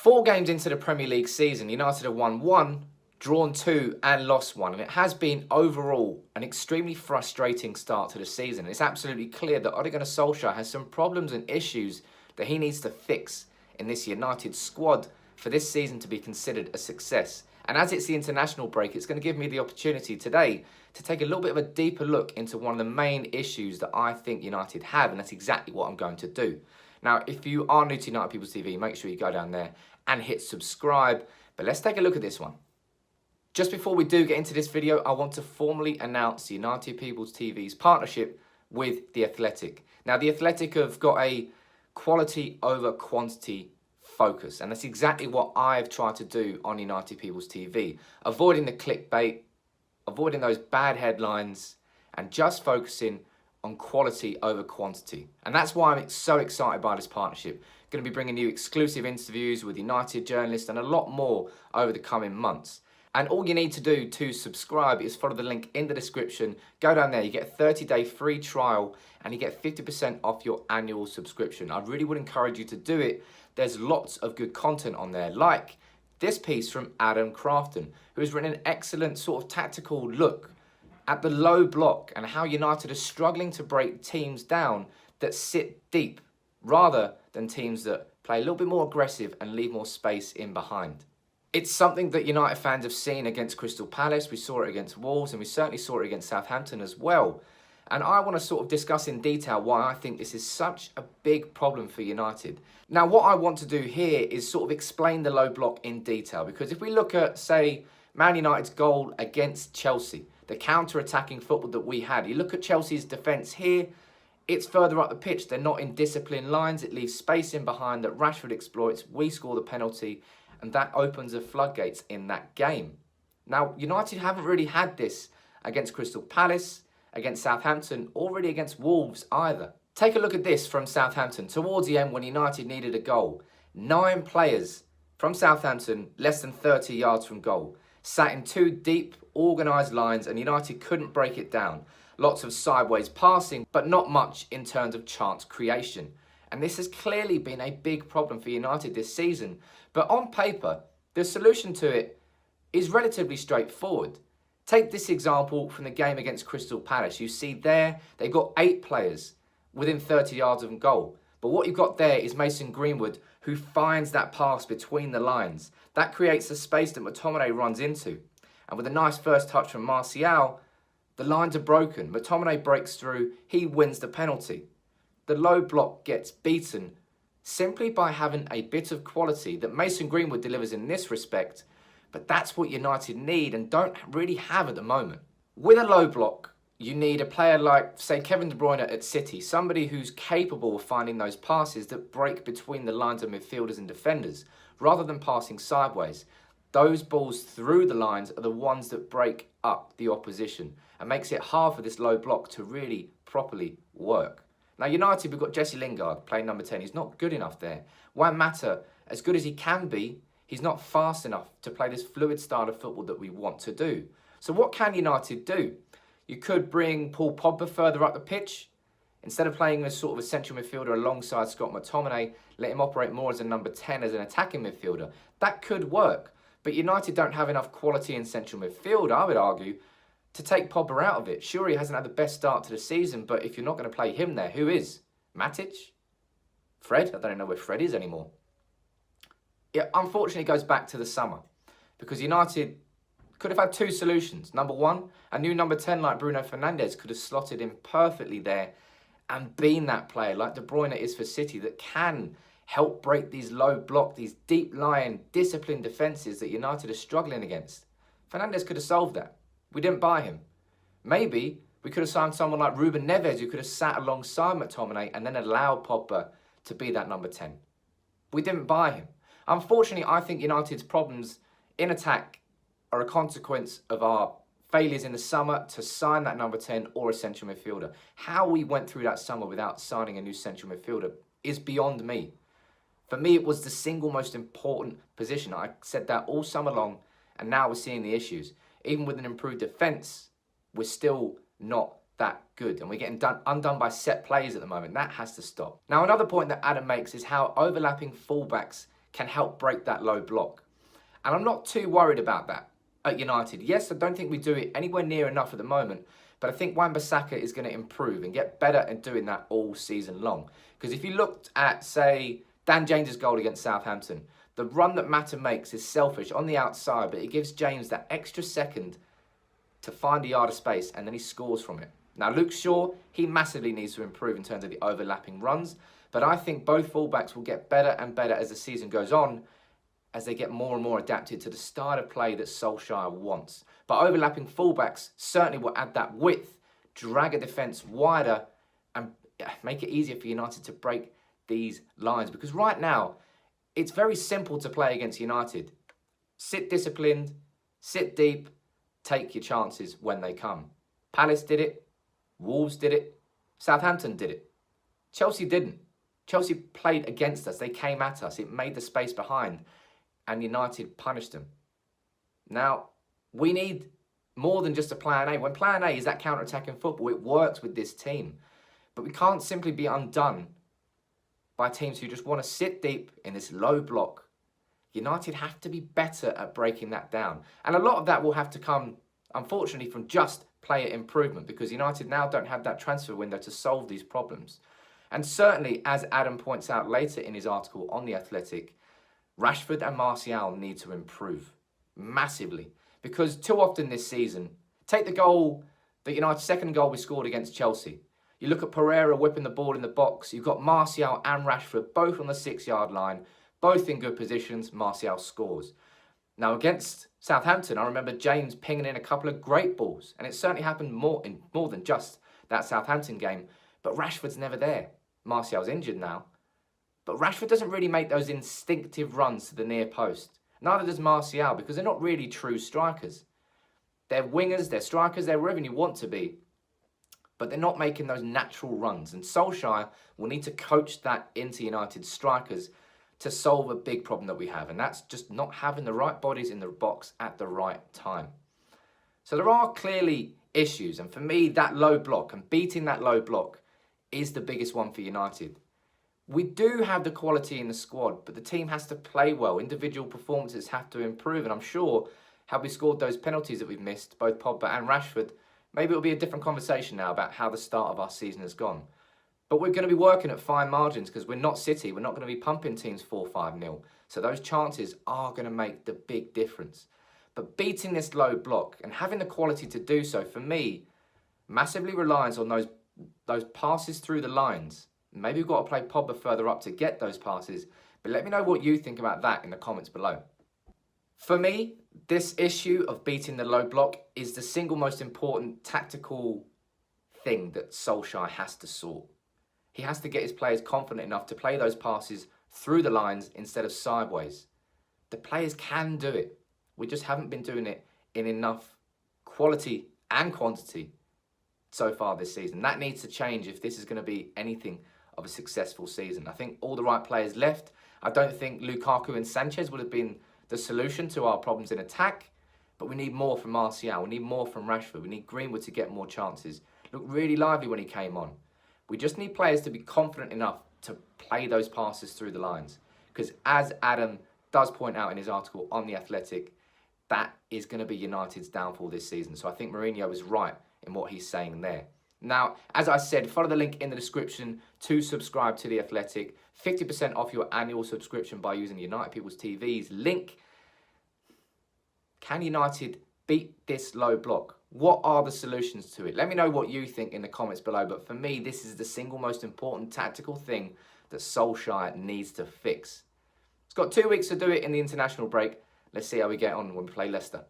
4 games into the Premier League season, United have won 1, drawn 2 and lost 1. And it has been overall an extremely frustrating start to the season. It's absolutely clear that Ole Gunnar Solskjaer has some problems and issues that he needs to fix in this United squad for this season to be considered a success. And as it's the international break, it's going to give me the opportunity today to take a little bit of a deeper look into one of the main issues that I think United have, and that's exactly what I'm going to do. Now, if you are new to United People's TV, make sure you go down there and hit subscribe. But let's take a look at this one. Just before we do get into this video, I want to formally announce the United People's TV's partnership with The Athletic. Now, The Athletic have got a quality over quantity focus, and that's exactly what I've tried to do on United People's TV. Avoiding the clickbait, avoiding those bad headlines, and just focusing on quality over quantity. And that's why I'm so excited by this partnership. Going to be bringing you exclusive interviews with United journalists and a lot more over the coming months. And all you need to do to subscribe is follow the link in the description. Go down there, you get a 30-day free trial and you get 50% off your annual subscription. I really would encourage you to do it. There's lots of good content on there, like this piece from Adam Crafton, who has written an excellent sort of tactical look at the low block and how United are struggling to break teams down that sit deep rather than teams that play a little bit more aggressive and leave more space in behind. It's something that United fans have seen against Crystal Palace, we saw it against Wolves, and we certainly saw it against Southampton as well. And I want to sort of discuss in detail why I think this is such a big problem for United. Now, what I want to do here is sort of explain the low block in detail, because if we look at, say, Man United's goal against Chelsea, the counter-attacking football that we had, you look at Chelsea's defence here, it's further up the pitch. They're not in disciplined lines. It leaves space in behind that Rashford exploits. We score the penalty, and that opens the floodgates in that game. Now, United haven't really had this against Crystal Palace, against Southampton, or really against Wolves either. Take a look at this from Southampton. Towards the end, when United needed a goal, 9 players from Southampton, less than 30 yards from goal, sat in 2 deep, organised lines, and United couldn't break it down. Lots of sideways passing, but not much in terms of chance creation. And this has clearly been a big problem for United this season. But on paper, the solution to it is relatively straightforward. Take this example from the game against Crystal Palace. You see there, they've got 8 players within 30 yards of goal. But what you've got there is Mason Greenwood, who finds that pass between the lines. That creates a space that McTominay runs into. And with a nice first touch from Martial, the lines are broken. McTominay breaks through, he wins the penalty. The low block gets beaten simply by having a bit of quality that Mason Greenwood delivers in this respect, but that's what United need and don't really have at the moment. With a low block, you need a player like, say, Kevin De Bruyne at City, somebody who's capable of finding those passes that break between the lines of midfielders and defenders, rather than passing sideways. Those balls through the lines are the ones that break up the opposition and makes it hard for this low block to really properly work. Now, United, we've got Jesse Lingard playing number 10. He's not good enough there. Juan Mata, as good as he can be, he's not fast enough to play this fluid style of football that we want to do. So what can United do? You could bring Paul Pogba further up the pitch. Instead of playing as sort of a central midfielder alongside Scott McTominay, let him operate more as a number 10, as an attacking midfielder. That could work. But United don't have enough quality in central midfield, I would argue, to take Pogba out of it. Sure, he hasn't had the best start to the season, but if you're not going to play him there, who is? Matic? Fred? I don't even know where Fred is anymore. Yeah, unfortunately, it goes back to the summer, because United could have had 2 solutions. Number 1, a new number 10 like Bruno Fernandes could have slotted in perfectly there and been that player like De Bruyne is for City that can help break these low block, these deep lying, disciplined defences that United are struggling against. Fernandes could have solved that. We didn't buy him. Maybe we could have signed someone like Ruben Neves, who could have sat alongside McTominay and then allowed Pogba to be that number 10. We didn't buy him. Unfortunately, I think United's problems in attack are a consequence of our failures in the summer to sign that number 10 or a central midfielder. How we went through that summer without signing a new central midfielder is beyond me. For me, it was the single most important position. I said that all summer long, and now we're seeing the issues. Even with an improved defence, we're still not that good. And we're getting undone by set plays at the moment. That has to stop. Now, another point that Adam makes is how overlapping fullbacks can help break that low block. And I'm not too worried about that at United. Yes, I don't think we do it anywhere near enough at the moment, but I think Wan-Bissaka is going to improve and get better at doing that all season long. Because if you looked at, say, Dan James's goal against Southampton, the run that Mata makes is selfish on the outside, but it gives James that extra second to find a yard of space, and then he scores from it. Now, Luke Shaw, he massively needs to improve in terms of the overlapping runs, but I think both fullbacks will get better and better as the season goes on, as they get more and more adapted to the style of play that Solskjaer wants. But overlapping fullbacks certainly will add that width, drag a defence wider, and make it easier for United to break these lines. Because right now, it's very simple to play against United. Sit disciplined, sit deep, take your chances when they come. Palace did it, Wolves did it, Southampton did it. Chelsea didn't. Chelsea played against us. They came at us. It made the space behind, and United punished them. Now, we need more than just a plan A. When plan A is that counter-attacking football, it works with this team. But we can't simply be undone by teams who just want to sit deep in this low block. United have to be better at breaking that down. And a lot of that will have to come, unfortunately, from just player improvement, because United now don't have that transfer window to solve these problems. And certainly, as Adam points out later in his article on The Athletic, Rashford and Martial need to improve massively. Because too often this season, take the goal, the United's second goal we scored against Chelsea. You look at Pereira whipping the ball in the box. You've got Martial and Rashford both on the 6-yard line, both in good positions. Martial scores. Now against Southampton, I remember James pinging in a couple of great balls, and it certainly happened more than just that Southampton game. But Rashford's never there. Martial's injured now, but Rashford doesn't really make those instinctive runs to the near post. Neither does Martial, because they're not really true strikers. They're wingers, they're strikers, they're wherever you want to be, but they're not making those natural runs. And Solskjaer will need to coach that into United's strikers to solve a big problem that we have, and that's just not having the right bodies in the box at the right time. So there are clearly issues, and for me, that low block and beating that low block is the biggest one for United. We do have the quality in the squad, but the team has to play well. Individual performances have to improve, and I'm sure had we scored those penalties that we've missed, both Pogba and Rashford, maybe it'll be a different conversation now about how the start of our season has gone. But we're going to be working at fine margins because we're not City. We're not going to be pumping teams 4-5-0. So those chances are going to make the big difference. But beating this low block and having the quality to do so, for me, massively relies on those passes through the lines. Maybe we've got to play Pogba further up to get those passes. But let me know what you think about that in the comments below. For me, this issue of beating the low block is the single most important tactical thing that Solskjaer has to sort. He has to get his players confident enough to play those passes through the lines instead of sideways. The players can do it. We just haven't been doing it in enough quality and quantity so far this season. That needs to change if this is going to be anything of a successful season. I think all the right players left. I don't think Lukaku and Sanchez would have been the solution to our problems in attack, but we need more from Martial. We need more from Rashford. We need Greenwood to get more chances. Looked really lively when he came on. We just need players to be confident enough to play those passes through the lines. Because as Adam does point out in his article on The Athletic, that is going to be United's downfall this season. So I think Mourinho was right in what he's saying there. Now, as I said, follow the link in the description to subscribe to The Athletic. 50% off your annual subscription by using the United People's TV's link. Can United beat this low block? What are the solutions to it? Let me know what you think in the comments below. But for me, this is the single most important tactical thing that Solskjaer needs to fix. He's got 2 weeks to do it in the international break. Let's see how we get on when we play Leicester.